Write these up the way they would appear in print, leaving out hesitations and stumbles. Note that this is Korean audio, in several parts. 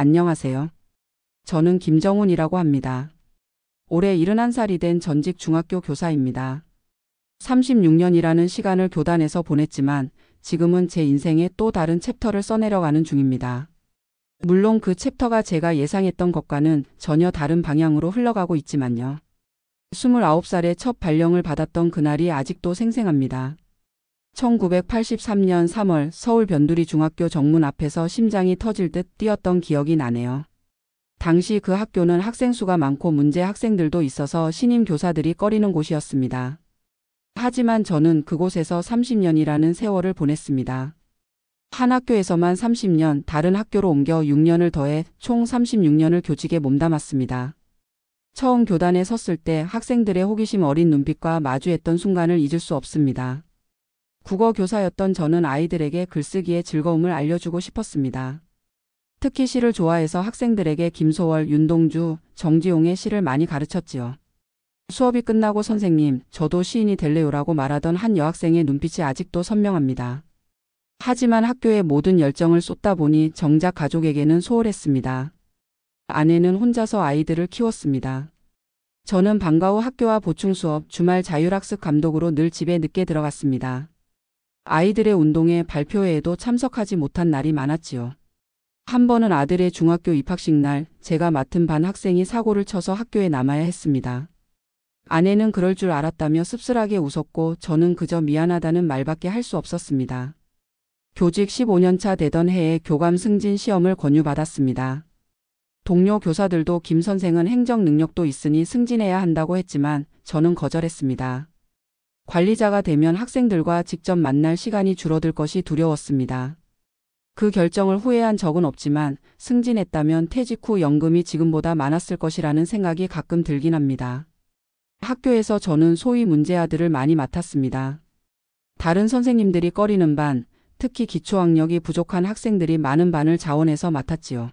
안녕하세요. 저는 김정훈이라고 합니다. 올해 71살이 된 전직 중학교 교사입니다. 36년이라는 시간을 교단에서 보냈지만 지금은 제 인생의 또 다른 챕터를 써내려가는 중입니다. 물론 그 챕터가 제가 예상했던 것과는 전혀 다른 방향으로 흘러가고 있지만요. 29살에 첫 발령을 받았던 그날이 아직도 생생합니다. 1983년 3월 서울 변두리 중학교 정문 앞에서 심장이 터질 듯 뛰었던 기억이 나네요. 당시 그 학교는 학생 수가 많고 문제 학생들도 있어서 신임 교사들이 꺼리는 곳이었습니다. 하지만 저는 그곳에서 30년이라는 세월을 보냈습니다. 한 학교에서만 30년, 다른 학교로 옮겨 6년을 더해 총 36년을 교직에 몸담았습니다. 처음 교단에 섰을 때 학생들의 호기심 어린 눈빛과 마주했던 순간을 잊을 수 없습니다. 국어 교사였던 저는 아이들에게 글쓰기의 즐거움을 알려주고 싶었습니다. 특히 시를 좋아해서 학생들에게 김소월, 윤동주, 정지용의 시를 많이 가르쳤지요. 수업이 끝나고 선생님, 저도 시인이 될래요라고 말하던 한 여학생의 눈빛이 아직도 선명합니다. 하지만 학교에 모든 열정을 쏟다 보니 정작 가족에게는 소홀했습니다. 아내는 혼자서 아이들을 키웠습니다. 저는 방과 후 학교와 보충수업, 주말 자율학습 감독으로 늘 집에 늦게 들어갔습니다. 아이들의 운동회, 발표회에도 참석하지 못한 날이 많았지요. 한 번은 아들의 중학교 입학식 날 제가 맡은 반 학생이 사고를 쳐서 학교에 남아야 했습니다. 아내는 그럴 줄 알았다며 씁쓸하게 웃었고 저는 그저 미안하다는 말밖에 할 수 없었습니다. 교직 15년차 되던 해에 교감 승진 시험을 권유받았습니다. 동료 교사들도 김 선생은 행정 능력도 있으니 승진해야 한다고 했지만 저는 거절했습니다. 관리자가 되면 학생들과 직접 만날 시간이 줄어들 것이 두려웠습니다. 그 결정을 후회한 적은 없지만 승진했다면 퇴직 후 연금이 지금보다 많았을 것이라는 생각이 가끔 들긴 합니다. 학교에서 저는 소위 문제아들을 많이 맡았습니다. 다른 선생님들이 꺼리는 반, 특히 기초학력이 부족한 학생들이 많은 반을 자원해서 맡았지요.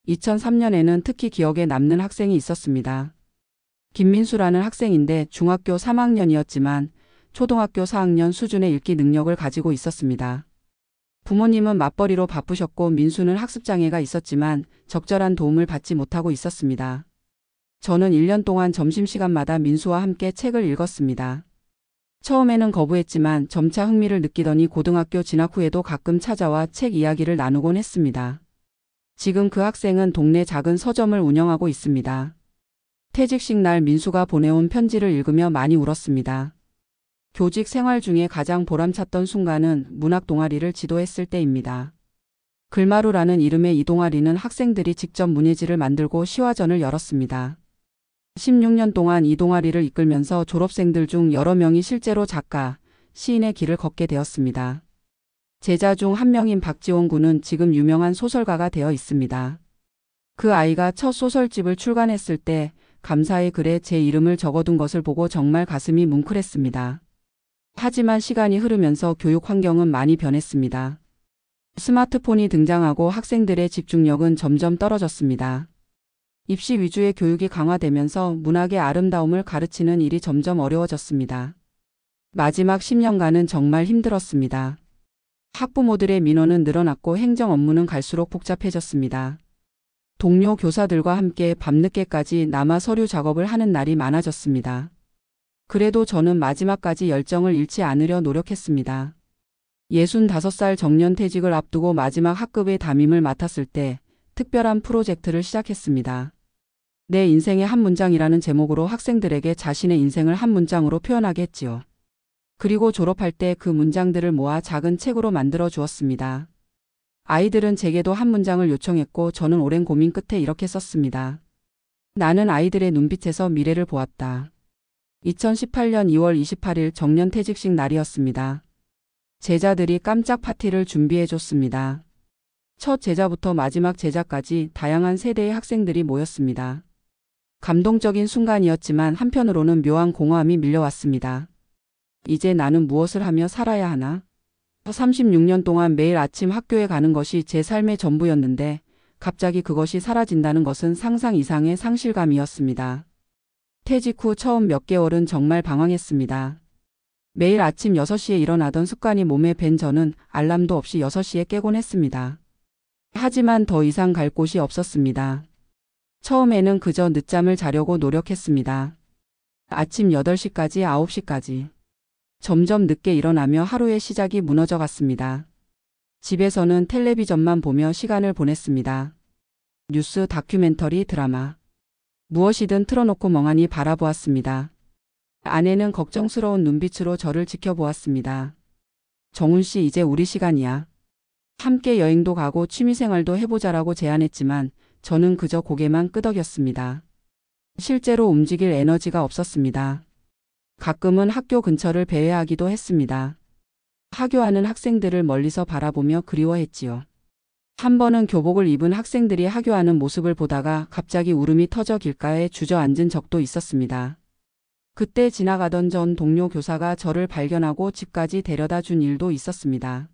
2003년에는 특히 기억에 남는 학생이 있었습니다. 김민수라는 학생인데 중학교 3학년이었지만 초등학교 4학년 수준의 읽기 능력을 가지고 있었습니다. 부모님은 맞벌이로 바쁘셨고 민수는 학습장애가 있었지만 적절한 도움을 받지 못하고 있었습니다. 저는 1년 동안 점심시간마다 민수와 함께 책을 읽었습니다. 처음에는 거부했지만 점차 흥미를 느끼더니 고등학교 진학 후에도 가끔 찾아와 책 이야기를 나누곤 했습니다. 지금 그 학생은 동네 작은 서점을 운영하고 있습니다. 퇴직식 날 민수가 보내온 편지를 읽으며 많이 울었습니다. 교직 생활 중에 가장 보람찼던 순간은 문학 동아리를 지도했을 때입니다. 글마루라는 이름의 이 동아리는 학생들이 직접 문예지를 만들고 시화전을 열었습니다. 16년 동안 이 동아리를 이끌면서 졸업생들 중 여러 명이 실제로 작가, 시인의 길을 걷게 되었습니다. 제자 중 한 명인 박지원 군은 지금 유명한 소설가가 되어 있습니다. 그 아이가 첫 소설집을 출간했을 때 감사의 글에 제 이름을 적어둔 것을 보고 정말 가슴이 뭉클했습니다. 하지만 시간이 흐르면서 교육 환경은 많이 변했습니다. 스마트폰이 등장하고 학생들의 집중력은 점점 떨어졌습니다. 입시 위주의 교육이 강화되면서 문학의 아름다움을 가르치는 일이 점점 어려워졌습니다. 마지막 10년간은 정말 힘들었습니다. 학부모들의 민원은 늘어났고 행정 업무는 갈수록 복잡해졌습니다. 동료 교사들과 함께 밤늦게까지 남아 서류 작업을 하는 날이 많아졌습니다. 그래도 저는 마지막까지 열정을 잃지 않으려 노력했습니다. 65살 정년퇴직을 앞두고 마지막 학급의 담임을 맡았을 때 특별한 프로젝트를 시작했습니다. 내 인생의 한 문장이라는 제목으로 학생들에게 자신의 인생을 한 문장으로 표현하게 했지요. 그리고 졸업할 때 그 문장들을 모아 작은 책으로 만들어 주었습니다. 아이들은 제게도 한 문장을 요청했고 저는 오랜 고민 끝에 이렇게 썼습니다. 나는 아이들의 눈빛에서 미래를 보았다. 2018년 2월 28일 정년퇴직식 날이었습니다. 제자들이 깜짝 파티를 준비해줬습니다. 첫 제자부터 마지막 제자까지 다양한 세대의 학생들이 모였습니다. 감동적인 순간이었지만 한편으로는 묘한 공허함이 밀려왔습니다. 이제 나는 무엇을 하며 살아야 하나? 36년 동안 매일 아침 학교에 가는 것이 제 삶의 전부였는데 갑자기 그것이 사라진다는 것은 상상 이상의 상실감이었습니다. 퇴직 후 처음 몇 개월은 정말 방황했습니다. 매일 아침 6시에 일어나던 습관이 몸에 밴 저는 알람도 없이 6시에 깨곤 했습니다. 하지만 더 이상 갈 곳이 없었습니다. 처음에는 그저 늦잠을 자려고 노력했습니다. 아침 8시까지 9시까지. 점점 늦게 일어나며 하루의 시작이 무너져 갔습니다. 집에서는 텔레비전만 보며 시간을 보냈습니다. 뉴스, 다큐멘터리, 드라마. 무엇이든 틀어놓고 멍하니 바라보았습니다. 아내는 걱정스러운 눈빛으로 저를 지켜보았습니다. 정훈 씨, 이제 우리 시간이야. 함께 여행도 가고 취미생활도 해보자라고 제안했지만 저는 그저 고개만 끄덕였습니다. 실제로 움직일 에너지가 없었습니다. 가끔은 학교 근처를 배회하기도 했습니다. 하교하는 학생들을 멀리서 바라보며 그리워했지요. 한 번은 교복을 입은 학생들이 하교하는 모습을 보다가 갑자기 울음이 터져 길가에 주저앉은 적도 있었습니다. 그때 지나가던 전 동료 교사가 저를 발견하고 집까지 데려다 준 일도 있었습니다.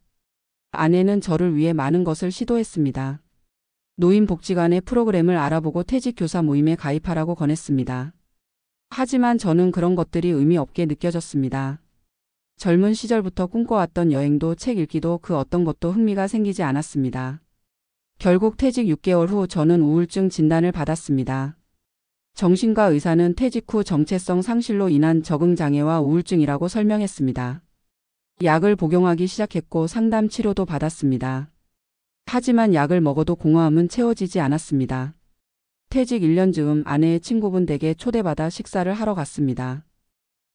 아내는 저를 위해 많은 것을 시도했습니다. 노인복지관의 프로그램을 알아보고 퇴직교사 모임에 가입하라고 권했습니다. 하지만 저는 그런 것들이 의미 없게 느껴졌습니다. 젊은 시절부터 꿈꿔왔던 여행도 책 읽기도 그 어떤 것도 흥미가 생기지 않았습니다. 결국 퇴직 6개월 후 저는 우울증 진단을 받았습니다. 정신과 의사는 퇴직 후 정체성 상실로 인한 적응장애와 우울증이라고 설명했습니다. 약을 복용하기 시작했고 상담 치료도 받았습니다. 하지만 약을 먹어도 공허함은 채워지지 않았습니다. 퇴직 1년 즈음 아내의 친구분 댁에 초대받아 식사를 하러 갔습니다.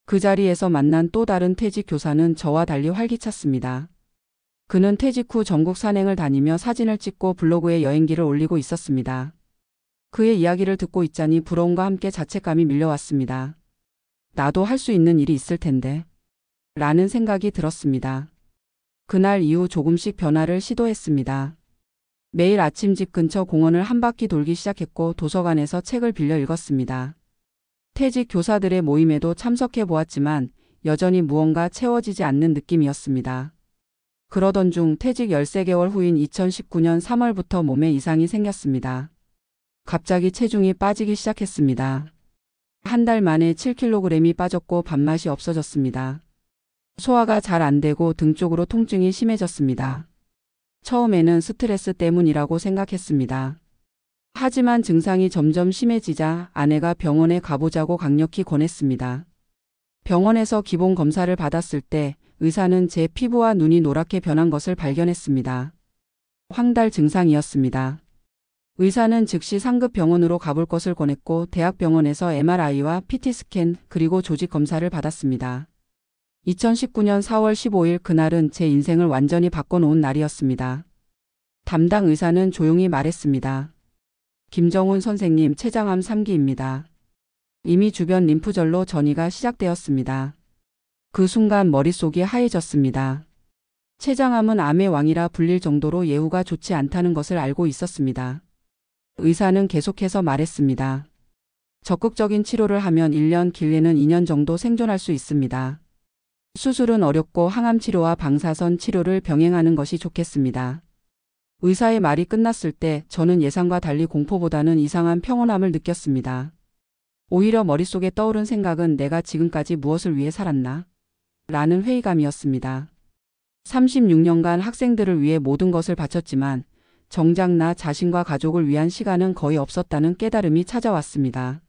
그 자리에서 만난 또 다른 퇴직 교사는 저와 달리 활기찼습니다. 그는 퇴직 후 전국 산행을 다니며 사진을 찍고 블로그에 여행기를 올리고 있었습니다. 그의 이야기를 듣고 있자니 부러움과 함께 자책감이 밀려왔습니다. 나도 할 수 있는 일이 있을 텐데 라는 생각이 들었습니다. 그날 이후 조금씩 변화를 시도했습니다. 매일 아침 집 근처 공원을 한 바퀴 돌기 시작했고 도서관에서 책을 빌려 읽었습니다. 퇴직 교사들의 모임에도 참석해 보았지만 여전히 무언가 채워지지 않는 느낌이었습니다. 그러던 중 퇴직 13개월 후인 2019년 3월부터 몸에 이상이 생겼습니다. 갑자기 체중이 빠지기 시작했습니다. 한 달 만에 7kg이 빠졌고 밥맛이 없어졌습니다. 소화가 잘 안 되고 등 쪽으로 통증이 심해졌습니다. 처음에는 스트레스 때문이라고 생각했습니다. 하지만 증상이 점점 심해지자 아내가 병원에 가보자고 강력히 권했습니다. 병원에서 기본 검사를 받았을 때 의사는 제 피부와 눈이 노랗게 변한 것을 발견했습니다. 황달 증상이었습니다. 의사는 즉시 상급 병원으로 가볼 것을 권했고 대학병원에서 MRI와 PT스캔 그리고 조직 검사를 받았습니다. 2019년 4월 15일 그날은 제 인생을 완전히 바꿔놓은 날이었습니다. 담당 의사는 조용히 말했습니다. 김정훈 선생님, 췌장암 3기입니다. 이미 주변 림프절로 전이가 시작되었습니다. 그 순간 머릿속이 하얘졌습니다. 췌장암은 암의 왕이라 불릴 정도로 예후가 좋지 않다는 것을 알고 있었습니다. 의사는 계속해서 말했습니다. 적극적인 치료를 하면 1년, 길게는 2년 정도 생존할 수 있습니다. 수술은 어렵고 항암 치료와 방사선 치료를 병행하는 것이 좋겠습니다. 의사의 말이 끝났을 때 저는 예상과 달리 공포보다는 이상한 평온함을 느꼈습니다. 오히려 머릿속에 떠오른 생각은 내가 지금까지 무엇을 위해 살았나? 라는 회의감이었습니다. 36년간 학생들을 위해 모든 것을 바쳤지만 정작 나 자신과 가족을 위한 시간은 거의 없었다는 깨달음이 찾아왔습니다.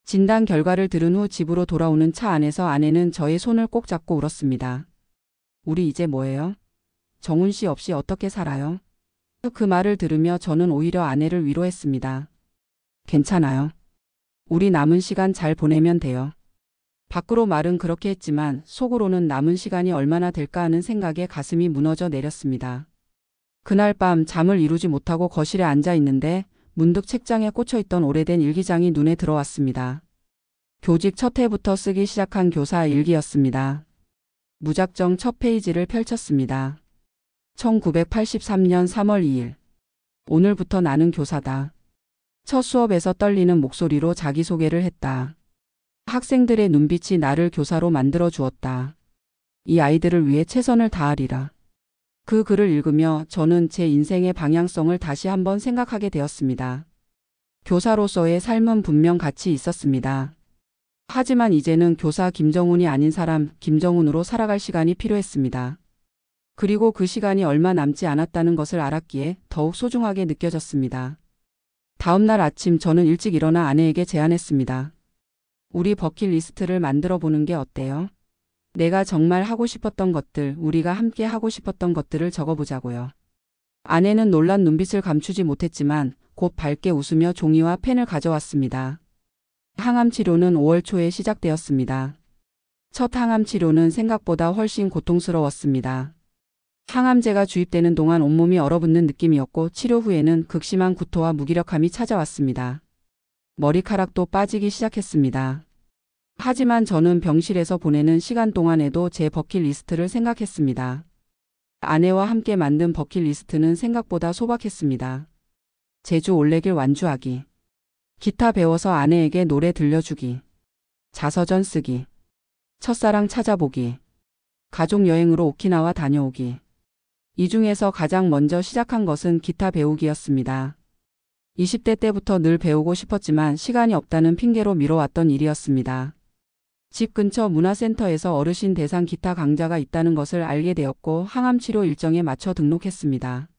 진단 결과를 들은 후 집으로 돌아오는 차 안에서 아내는 저의 손을 꼭 잡고 울었습니다. 우리 이제 뭐해요? 정훈 씨 없이 어떻게 살아요? 그 말을 들으며 저는 오히려 아내를 위로했습니다. 괜찮아요. 우리 남은 시간 잘 보내면 돼요. 밖으로 말은 그렇게 했지만 속으로는 남은 시간이 얼마나 될까 하는 생각에 가슴이 무너져 내렸습니다. 그날 밤 잠을 이루지 못하고 거실에 앉아 있는데 문득 책장에 꽂혀있던 오래된 일기장이 눈에 들어왔습니다. 교직 첫 해부터 쓰기 시작한 교사 일기였습니다. 무작정 첫 페이지를 펼쳤습니다. 1983년 3월 2일. 오늘부터 나는 교사다. 첫 수업에서 떨리는 목소리로 자기소개를 했다. 학생들의 눈빛이 나를 교사로 만들어 주었다. 이 아이들을 위해 최선을 다하리라. 그 글을 읽으며 저는 제 인생의 방향성을 다시 한번 생각하게 되었습니다. 교사로서의 삶은 분명 가치 있었습니다. 하지만 이제는 교사 김정훈이 아닌 사람 김정훈으로 살아갈 시간이 필요했습니다. 그리고 그 시간이 얼마 남지 않았다는 것을 알았기에 더욱 소중하게 느껴졌습니다. 다음 날 아침 저는 일찍 일어나 아내에게 제안했습니다. 우리 버킷리스트를 만들어 보는 게 어때요? 내가 정말 하고 싶었던 것들, 우리가 함께 하고 싶었던 것들을 적어보자고요. 아내는 놀란 눈빛을 감추지 못했지만 곧 밝게 웃으며 종이와 펜을 가져왔습니다. 항암 치료는 5월 초에 시작되었습니다. 첫 항암 치료는 생각보다 훨씬 고통스러웠습니다. 항암제가 주입되는 동안 온몸이 얼어붙는 느낌이었고 치료 후에는 극심한 구토와 무기력함이 찾아왔습니다. 머리카락도 빠지기 시작했습니다. 하지만 저는 병실에서 보내는 시간 동안에도 제 버킷리스트를 생각했습니다. 아내와 함께 만든 버킷리스트는 생각보다 소박했습니다. 제주 올레길 완주하기, 기타 배워서 아내에게 노래 들려주기, 자서전 쓰기, 첫사랑 찾아보기, 가족여행으로 오키나와 다녀오기. 이 중에서 가장 먼저 시작한 것은 기타 배우기였습니다. 20대 때부터 늘 배우고 싶었지만 시간이 없다는 핑계로 미뤄왔던 일이었습니다. 집 근처 문화센터에서 어르신 대상 기타 강좌가 있다는 것을 알게 되었고 항암 치료 일정에 맞춰 등록했습니다.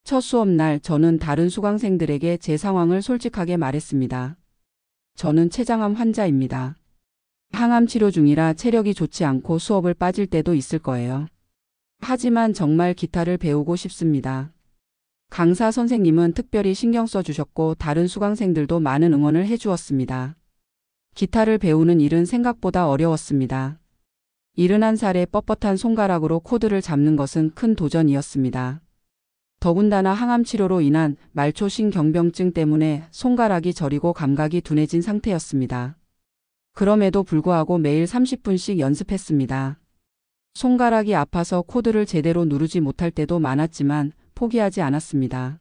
첫 수업 날 저는 다른 수강생들에게 제 상황을 솔직하게 말했습니다. 저는 췌장암 환자입니다. 항암 치료 중이라 체력이 좋지 않고 수업을 빠질 때도 있을 거예요. 하지만 정말 기타를 배우고 싶습니다. 강사 선생님은 특별히 신경 써주셨고 다른 수강생들도 많은 응원을 해주었습니다. 기타를 배우는 일은 생각보다 어려웠습니다. 71살의 뻣뻣한 손가락으로 코드를 잡는 것은 큰 도전이었습니다. 더군다나 항암 치료로 인한 말초신경병증 때문에 손가락이 저리고 감각이 둔해진 상태였습니다. 그럼에도 불구하고 매일 30분씩 연습했습니다. 손가락이 아파서 코드를 제대로 누르지 못할 때도 많았지만 포기하지 않았습니다.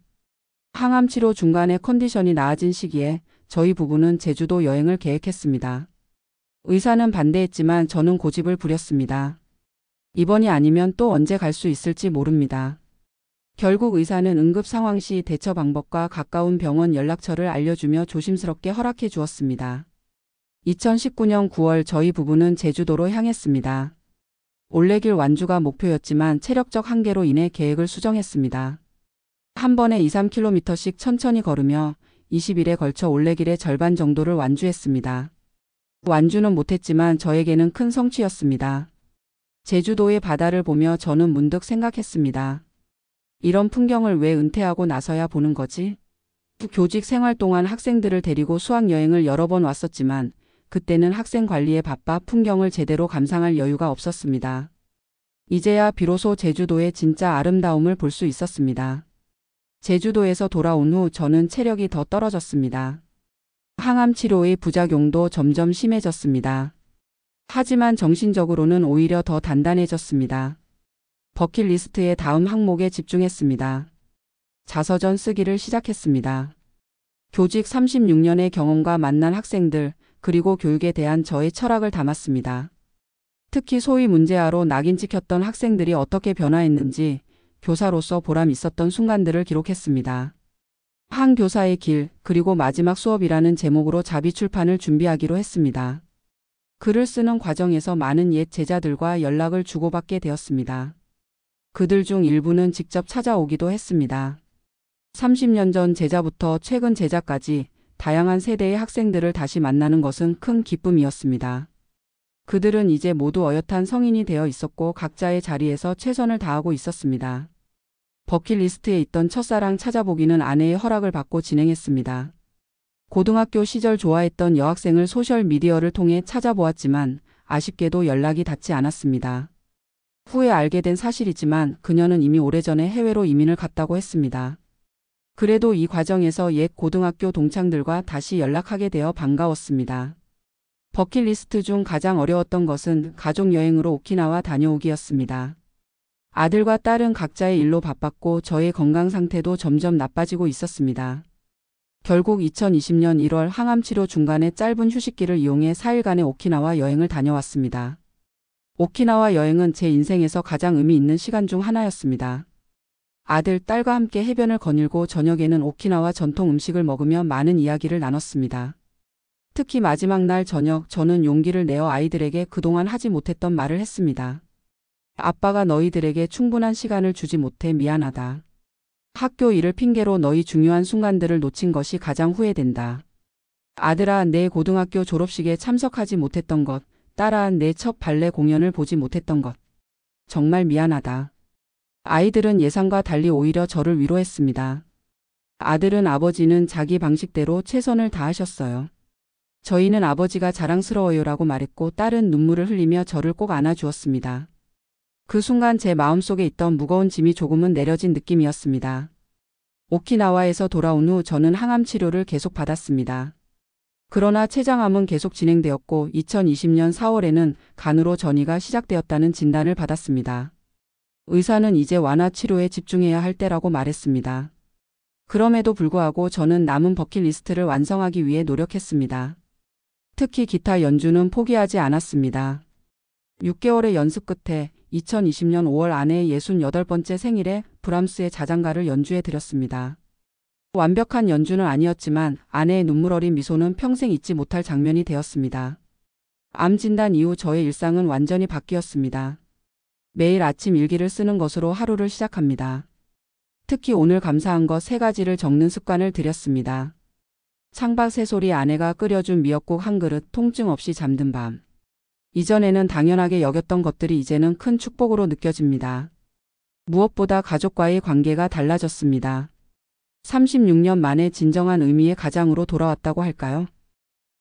항암 치료 중간에 컨디션이 나아진 시기에 저희 부부는 제주도 여행을 계획했습니다. 의사는 반대했지만 저는 고집을 부렸습니다. 이번이 아니면 또 언제 갈 수 있을지 모릅니다. 결국 의사는 응급 상황 시 대처 방법과 가까운 병원 연락처를 알려주며 조심스럽게 허락해 주었습니다. 2019년 9월 저희 부부는 제주도로 향했습니다. 올레길 완주가 목표였지만 체력적 한계로 인해 계획을 수정했습니다. 한 번에 2-3km씩 천천히 걸으며 20일에 걸쳐 올레길의 절반 정도를 완주했습니다. 완주는 못했지만 저에게는 큰 성취였습니다. 제주도의 바다를 보며 저는 문득 생각했습니다. 이런 풍경을 왜 은퇴하고 나서야 보는 거지? 교직 생활 동안 학생들을 데리고 수학여행을 여러 번 왔었지만 그때는 학생 관리에 바빠 풍경을 제대로 감상할 여유가 없었습니다. 이제야 비로소 제주도의 진짜 아름다움을 볼 수 있었습니다. 제주도에서 돌아온 후 저는 체력이 더 떨어졌습니다. 항암 치료의 부작용도 점점 심해졌습니다. 하지만 정신적으로는 오히려 더 단단해졌습니다. 버킷리스트의 다음 항목에 집중했습니다. 자서전 쓰기를 시작했습니다. 교직 36년의 경험과 만난 학생들, 그리고 교육에 대한 저의 철학을 담았습니다. 특히 소위 문제아로 낙인 찍혔던 학생들이 어떻게 변화했는지 교사로서 보람 있었던 순간들을 기록했습니다. 한 교사의 길, 그리고 마지막 수업이라는 제목으로 자비 출판을 준비하기로 했습니다. 글을 쓰는 과정에서 많은 옛 제자들과 연락을 주고받게 되었습니다. 그들 중 일부는 직접 찾아오기도 했습니다. 30년 전 제자부터 최근 제자까지 다양한 세대의 학생들을 다시 만나는 것은 큰 기쁨이었습니다. 그들은 이제 모두 어엿한 성인이 되어 있었고 각자의 자리에서 최선을 다하고 있었습니다. 버킷리스트에 있던 첫사랑 찾아보기는 아내의 허락을 받고 진행했습니다. 고등학교 시절 좋아했던 여학생을 소셜미디어를 통해 찾아보았지만 아쉽게도 연락이 닿지 않았습니다. 후에 알게 된 사실이지만 그녀는 이미 오래전에 해외로 이민을 갔다고 했습니다. 그래도 이 과정에서 옛 고등학교 동창들과 다시 연락하게 되어 반가웠습니다. 버킷리스트 중 가장 어려웠던 것은 가족여행으로 오키나와 다녀오기였습니다. 아들과 딸은 각자의 일로 바빴고 저의 건강 상태도 점점 나빠지고 있었습니다. 결국 2020년 1월 항암치료 중간에 짧은 휴식기를 이용해 4일간의 오키나와 여행을 다녀왔습니다. 오키나와 여행은 제 인생에서 가장 의미 있는 시간 중 하나였습니다. 아들, 딸과 함께 해변을 거닐고 저녁에는 오키나와 전통 음식을 먹으며 많은 이야기를 나눴습니다. 특히 마지막 날 저녁 저는 용기를 내어 아이들에게 그동안 하지 못했던 말을 했습니다. 아빠가 너희들에게 충분한 시간을 주지 못해 미안하다. 학교 일을 핑계로 너희 중요한 순간들을 놓친 것이 가장 후회된다. 아들아, 내 고등학교 졸업식에 참석하지 못했던 것, 딸아, 내 첫 발레 공연을 보지 못했던 것. 정말 미안하다. 아이들은 예상과 달리 오히려 저를 위로했습니다. 아들은 아버지는 자기 방식대로 최선을 다하셨어요. 저희는 아버지가 자랑스러워요라고 말했고 딸은 눈물을 흘리며 저를 꼭 안아주었습니다. 그 순간 제 마음속에 있던 무거운 짐이 조금은 내려진 느낌이었습니다. 오키나와에서 돌아온 후 저는 항암 치료를 계속 받았습니다. 그러나 췌장암은 계속 진행되었고 2020년 4월에는 간으로 전이가 시작되었다는 진단을 받았습니다. 의사는 이제 완화 치료에 집중해야 할 때라고 말했습니다. 그럼에도 불구하고 저는 남은 버킷리스트를 완성하기 위해 노력했습니다. 특히 기타 연주는 포기하지 않았습니다. 6개월의 연습 끝에 2020년 5월 아내의 68번째 생일에 브람스의 자장가를 연주해 드렸습니다. 완벽한 연주는 아니었지만 아내의 눈물 어린 미소는 평생 잊지 못할 장면이 되었습니다. 암 진단 이후 저의 일상은 완전히 바뀌었습니다. 매일 아침 일기를 쓰는 것으로 하루를 시작합니다. 특히 오늘 감사한 것 3가지를 적는 습관을 들였습니다. 창밖 새소리, 아내가 끓여준 미역국 한 그릇, 통증 없이 잠든 밤. 이전에는 당연하게 여겼던 것들이 이제는 큰 축복으로 느껴집니다. 무엇보다 가족과의 관계가 달라졌습니다. 36년 만에 진정한 의미의 가장으로 돌아왔다고 할까요?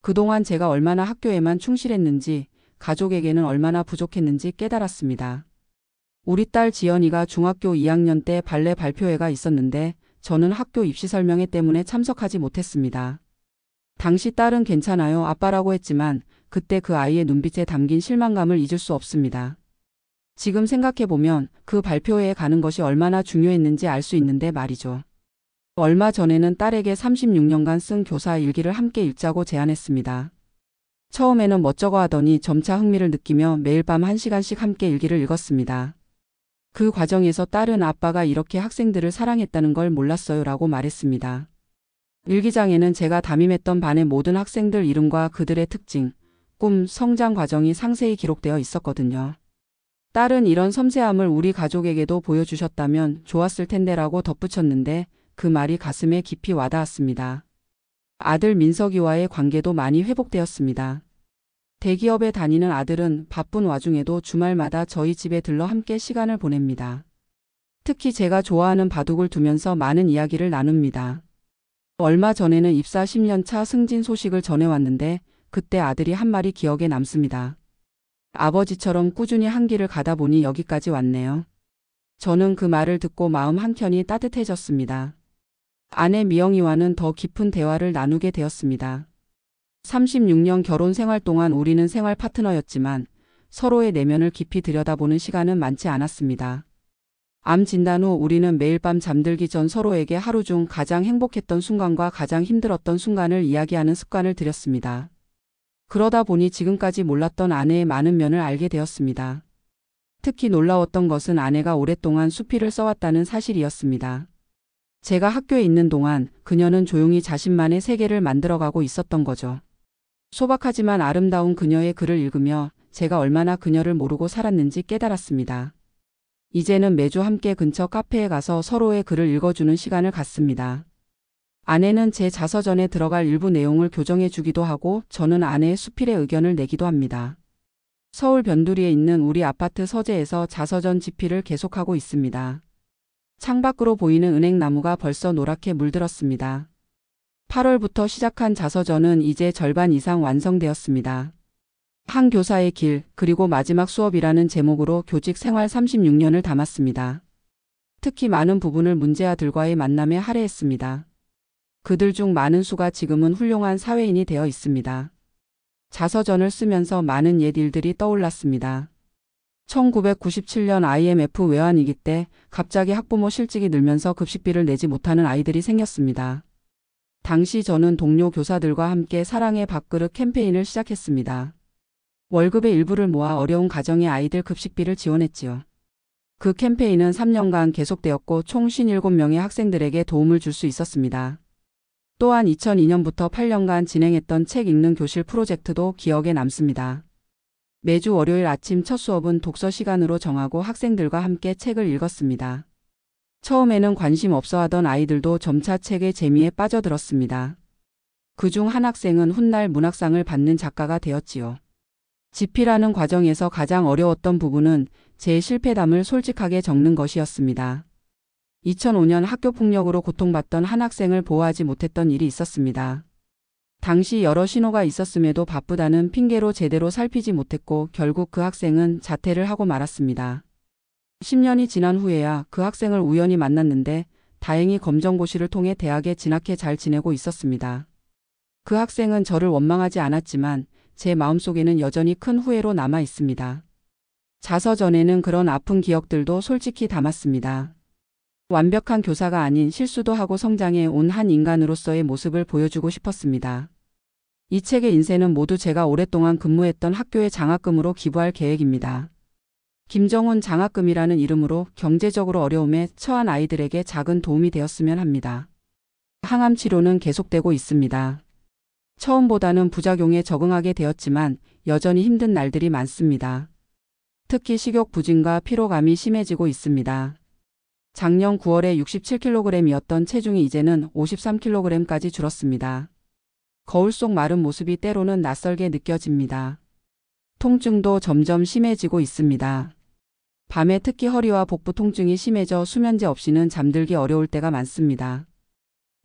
그동안 제가 얼마나 학교에만 충실했는지, 가족에게는 얼마나 부족했는지 깨달았습니다. 우리 딸 지연이가 중학교 2학년 때 발레 발표회가 있었는데 저는 학교 입시 설명회 때문에 참석하지 못했습니다. 당시 딸은 괜찮아요, 아빠라고 했지만 그때 그 아이의 눈빛에 담긴 실망감을 잊을 수 없습니다. 지금 생각해보면 그 발표회에 가는 것이 얼마나 중요했는지 알 수 있는데 말이죠. 얼마 전에는 딸에게 36년간 쓴 교사 일기를 함께 읽자고 제안했습니다. 처음에는 멋쩍어 하더니 점차 흥미를 느끼며 매일 밤 1시간씩 함께 일기를 읽었습니다. 그 과정에서 딸은 아빠가 이렇게 학생들을 사랑했다는 걸 몰랐어요 라고 말했습니다. 일기장에는 제가 담임했던 반의 모든 학생들 이름과 그들의 특징, 꿈, 성장 과정이 상세히 기록되어 있었거든요. 딸은 이런 섬세함을 우리 가족에게도 보여주셨다면 좋았을 텐데라고 덧붙였는데 그 말이 가슴에 깊이 와닿았습니다. 아들 민석이와의 관계도 많이 회복되었습니다. 대기업에 다니는 아들은 바쁜 와중에도 주말마다 저희 집에 들러 함께 시간을 보냅니다. 특히 제가 좋아하는 바둑을 두면서 많은 이야기를 나눕니다. 얼마 전에는 입사 10년 차 승진 소식을 전해왔는데 그때 아들이 한 말이 기억에 남습니다. 아버지처럼 꾸준히 한 길을 가다 보니 여기까지 왔네요. 저는 그 말을 듣고 마음 한켠이 따뜻해졌습니다. 아내 미영이와는 더 깊은 대화를 나누게 되었습니다. 36년 결혼 생활 동안 우리는 생활 파트너였지만 서로의 내면을 깊이 들여다보는 시간은 많지 않았습니다. 암 진단 후 우리는 매일 밤 잠들기 전 서로에게 하루 중 가장 행복했던 순간과 가장 힘들었던 순간을 이야기하는 습관을 들였습니다. 그러다 보니 지금까지 몰랐던 아내의 많은 면을 알게 되었습니다. 특히 놀라웠던 것은 아내가 오랫동안 수필을 써왔다는 사실이었습니다. 제가 학교에 있는 동안 그녀는 조용히 자신만의 세계를 만들어가고 있었던 거죠. 소박하지만 아름다운 그녀의 글을 읽으며 제가 얼마나 그녀를 모르고 살았는지 깨달았습니다. 이제는 매주 함께 근처 카페에 가서 서로의 글을 읽어주는 시간을 갖습니다. 아내는 제 자서전에 들어갈 일부 내용을 교정해 주기도 하고 저는 아내의 수필에 의견을 내기도 합니다. 서울 변두리에 있는 우리 아파트 서재에서 자서전 집필을 계속하고 있습니다. 창밖으로 보이는 은행나무가 벌써 노랗게 물들었습니다. 8월부터 시작한 자서전은 이제 절반 이상 완성되었습니다. 한 교사의 길, 그리고 마지막 수업이라는 제목으로 교직 생활 36년을 담았습니다. 특히 많은 부분을 문제아들과의 만남에 할애했습니다. 그들 중 많은 수가 지금은 훌륭한 사회인이 되어 있습니다. 자서전을 쓰면서 많은 옛 일들이 떠올랐습니다. 1997년 IMF 외환위기 때 갑자기 학부모 실직이 늘면서 급식비를 내지 못하는 아이들이 생겼습니다. 당시 저는 동료 교사들과 함께 사랑의 밥그릇 캠페인을 시작했습니다. 월급의 일부를 모아 어려운 가정의 아이들 급식비를 지원했지요. 그 캠페인은 3년간 계속되었고 총 57명의 학생들에게 도움을 줄 수 있었습니다. 또한 2002년부터 8년간 진행했던 책 읽는 교실 프로젝트도 기억에 남습니다. 매주 월요일 아침 첫 수업은 독서 시간으로 정하고 학생들과 함께 책을 읽었습니다. 처음에는 관심 없어 하던 아이들도 점차 책의 재미에 빠져들었습니다. 그중 한 학생은 훗날 문학상을 받는 작가가 되었지요. 집필하는 과정에서 가장 어려웠던 부분은 제 실패담을 솔직하게 적는 것이었습니다. 2005년 학교폭력으로 고통받던 한 학생을 보호하지 못했던 일이 있었습니다. 당시 여러 신호가 있었음에도 바쁘다는 핑계로 제대로 살피지 못했고 결국 그 학생은 자퇴를 하고 말았습니다. 10년이 지난 후에야 그 학생을 우연히 만났는데 다행히 검정고시를 통해 대학에 진학해 잘 지내고 있었습니다. 그 학생은 저를 원망하지 않았지만 제 마음속에는 여전히 큰 후회로 남아 있습니다. 자서전에는 그런 아픈 기억들도 솔직히 담았습니다. 완벽한 교사가 아닌 실수도 하고 성장해 온 한 인간으로서의 모습을 보여주고 싶었습니다. 이 책의 인쇄는 모두 제가 오랫동안 근무했던 학교의 장학금으로 기부할 계획입니다. 김정훈 장학금이라는 이름으로 경제적으로 어려움에 처한 아이들에게 작은 도움이 되었으면 합니다. 항암 치료는 계속되고 있습니다. 처음보다는 부작용에 적응하게 되었지만 여전히 힘든 날들이 많습니다. 특히 식욕 부진과 피로감이 심해지고 있습니다. 작년 9월에 67kg이었던 체중이 이제는 53kg까지 줄었습니다. 거울 속 마른 모습이 때로는 낯설게 느껴집니다. 통증도 점점 심해지고 있습니다. 밤에 특히 허리와 복부 통증이 심해져 수면제 없이는 잠들기 어려울 때가 많습니다.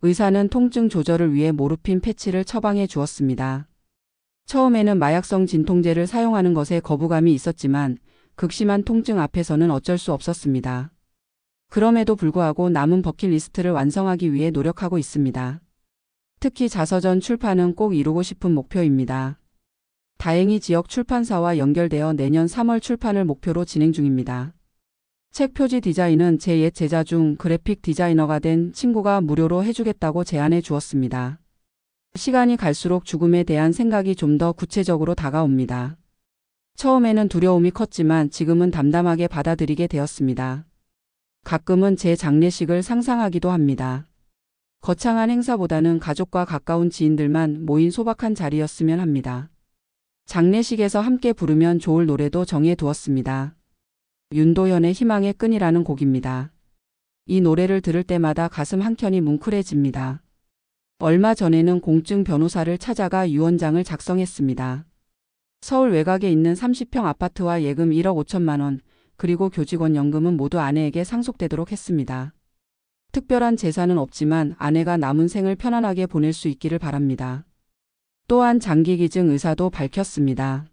의사는 통증 조절을 위해 모르핀 패치를 처방해 주었습니다. 처음에는 마약성 진통제를 사용하는 것에 거부감이 있었지만 극심한 통증 앞에서는 어쩔 수 없었습니다. 그럼에도 불구하고 남은 버킷리스트를 완성하기 위해 노력하고 있습니다. 특히 자서전 출판은 꼭 이루고 싶은 목표입니다. 다행히 지역 출판사와 연결되어 내년 3월 출판을 목표로 진행 중입니다. 책 표지 디자인은 제 옛 제자 중 그래픽 디자이너가 된 친구가 무료로 해주겠다고 제안해 주었습니다. 시간이 갈수록 죽음에 대한 생각이 좀 더 구체적으로 다가옵니다. 처음에는 두려움이 컸지만 지금은 담담하게 받아들이게 되었습니다. 가끔은 제 장례식을 상상하기도 합니다. 거창한 행사보다는 가족과 가까운 지인들만 모인 소박한 자리였으면 합니다. 장례식에서 함께 부르면 좋을 노래도 정해 두었습니다. 윤도현의 희망의 끈이라는 곡입니다. 이 노래를 들을 때마다 가슴 한켠이 뭉클해집니다. 얼마 전에는 공증 변호사를 찾아가 유언장을 작성했습니다. 서울 외곽에 있는 30평 아파트와 예금 1억 5천만 원, 그리고 교직원 연금은 모두 아내에게 상속되도록 했습니다. 특별한 재산은 없지만 아내가 남은 생을 편안하게 보낼 수 있기를 바랍니다. 또한 장기 기증 의사도 밝혔습니다.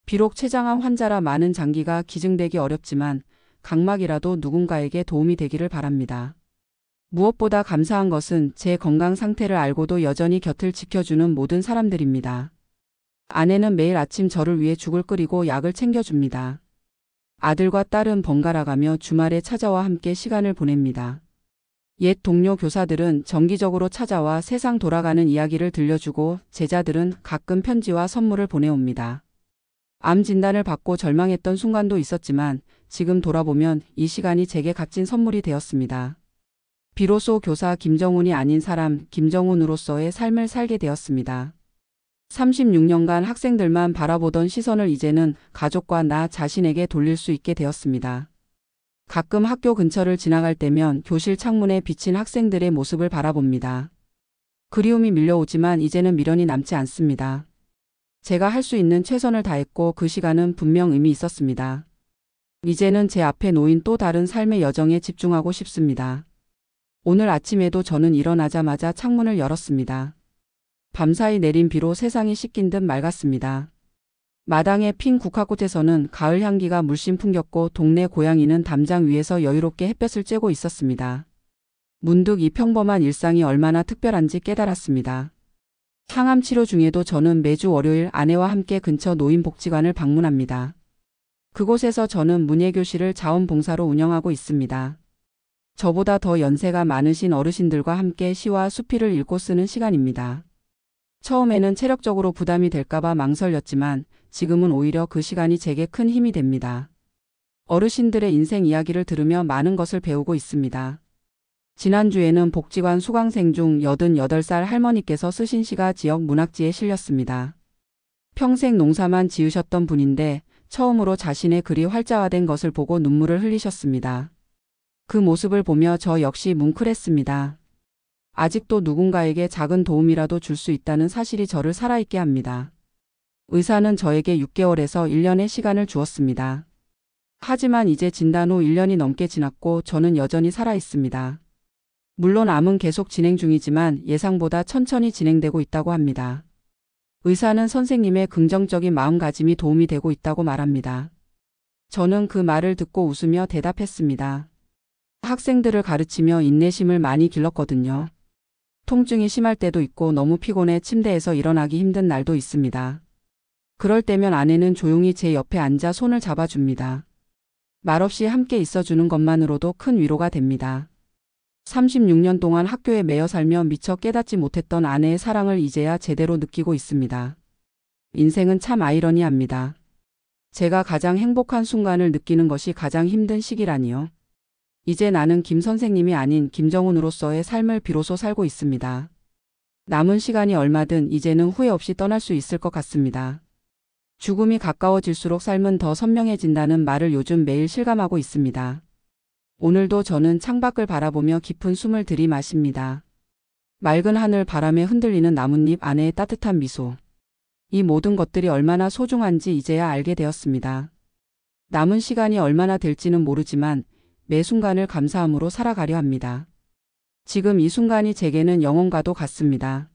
비록 췌장암 환자라 많은 장기가 기증되기 어렵지만 각막이라도 누군가에게 도움이 되기를 바랍니다. 무엇보다 감사한 것은 제 건강 상태를 알고도 여전히 곁을 지켜주는 모든 사람들입니다. 아내는 매일 아침 저를 위해 죽을 끓이고 약을 챙겨줍니다. 아들과 딸은 번갈아가며 주말에 찾아와 함께 시간을 보냅니다. 옛 동료 교사들은 정기적으로 찾아와 세상 돌아가는 이야기를 들려주고 제자들은 가끔 편지와 선물을 보내옵니다. 암 진단을 받고 절망했던 순간도 있었지만 지금 돌아보면 이 시간이 제게 값진 선물이 되었습니다. 비로소 교사 김정훈이 아닌 사람 김정훈으로서의 삶을 살게 되었습니다. 36년간 학생들만 바라보던 시선을 이제는 가족과 나 자신에게 돌릴 수 있게 되었습니다. 가끔 학교 근처를 지나갈 때면 교실 창문에 비친 학생들의 모습을 바라봅니다. 그리움이 밀려오지만 이제는 미련이 남지 않습니다. 제가 할 수 있는 최선을 다했고 그 시간은 분명 의미 있었습니다. 이제는 제 앞에 놓인 또 다른 삶의 여정에 집중하고 싶습니다. 오늘 아침에도 저는 일어나자마자 창문을 열었습니다. 밤사이 내린 비로 세상이 씻긴 듯 맑았습니다. 마당의 핀 국화꽃에서는 가을 향기가 물씬 풍겼고 동네 고양이는 담장 위에서 여유롭게 햇볕을 쬐고 있었습니다. 문득 이 평범한 일상이 얼마나 특별한지 깨달았습니다. 항암 치료 중에도 저는 매주 월요일 아내와 함께 근처 노인복지관을 방문합니다. 그곳에서 저는 문예교실을 자원봉사로 운영하고 있습니다. 저보다 더 연세가 많으신 어르신들과 함께 시와 수필을 읽고 쓰는 시간입니다. 처음에는 체력적으로 부담이 될까봐 망설였지만 지금은 오히려 그 시간이 제게 큰 힘이 됩니다. 어르신들의 인생 이야기를 들으며 많은 것을 배우고 있습니다. 지난주에는 복지관 수강생 중 88살 할머니께서 쓰신 시가 지역 문학지에 실렸습니다. 평생 농사만 지으셨던 분인데 처음으로 자신의 글이 활자화된 것을 보고 눈물을 흘리셨습니다. 그 모습을 보며 저 역시 뭉클했습니다. 아직도 누군가에게 작은 도움이라도 줄 수 있다는 사실이 저를 살아있게 합니다. 의사는 저에게 6개월에서 1년의 시간을 주었습니다. 하지만 이제 진단 후 1년이 넘게 지났고 저는 여전히 살아있습니다. 물론 암은 계속 진행 중이지만 예상보다 천천히 진행되고 있다고 합니다. 의사는 선생님의 긍정적인 마음가짐이 도움이 되고 있다고 말합니다. 저는 그 말을 듣고 웃으며 대답했습니다. 학생들을 가르치며 인내심을 많이 길렀거든요. 통증이 심할 때도 있고 너무 피곤해 침대에서 일어나기 힘든 날도 있습니다. 그럴 때면 아내는 조용히 제 옆에 앉아 손을 잡아줍니다. 말없이 함께 있어주는 것만으로도 큰 위로가 됩니다. 36년 동안 학교에 매여 살며 미처 깨닫지 못했던 아내의 사랑을 이제야 제대로 느끼고 있습니다. 인생은 참 아이러니합니다. 제가 가장 행복한 순간을 느끼는 것이 가장 힘든 시기라니요. 이제 나는 김 선생님이 아닌 김정훈으로서의 삶을 비로소 살고 있습니다. 남은 시간이 얼마든 이제는 후회 없이 떠날 수 있을 것 같습니다. 죽음이 가까워질수록 삶은 더 선명해진다는 말을 요즘 매일 실감하고 있습니다. 오늘도 저는 창밖을 바라보며 깊은 숨을 들이마십니다. 맑은 하늘 바람에 흔들리는 나뭇잎 안의 따뜻한 미소. 이 모든 것들이 얼마나 소중한지 이제야 알게 되었습니다. 남은 시간이 얼마나 될지는 모르지만 매 순간을 감사함으로 살아가려 합니다. 지금 이 순간이 제게는 영혼과도 같습니다.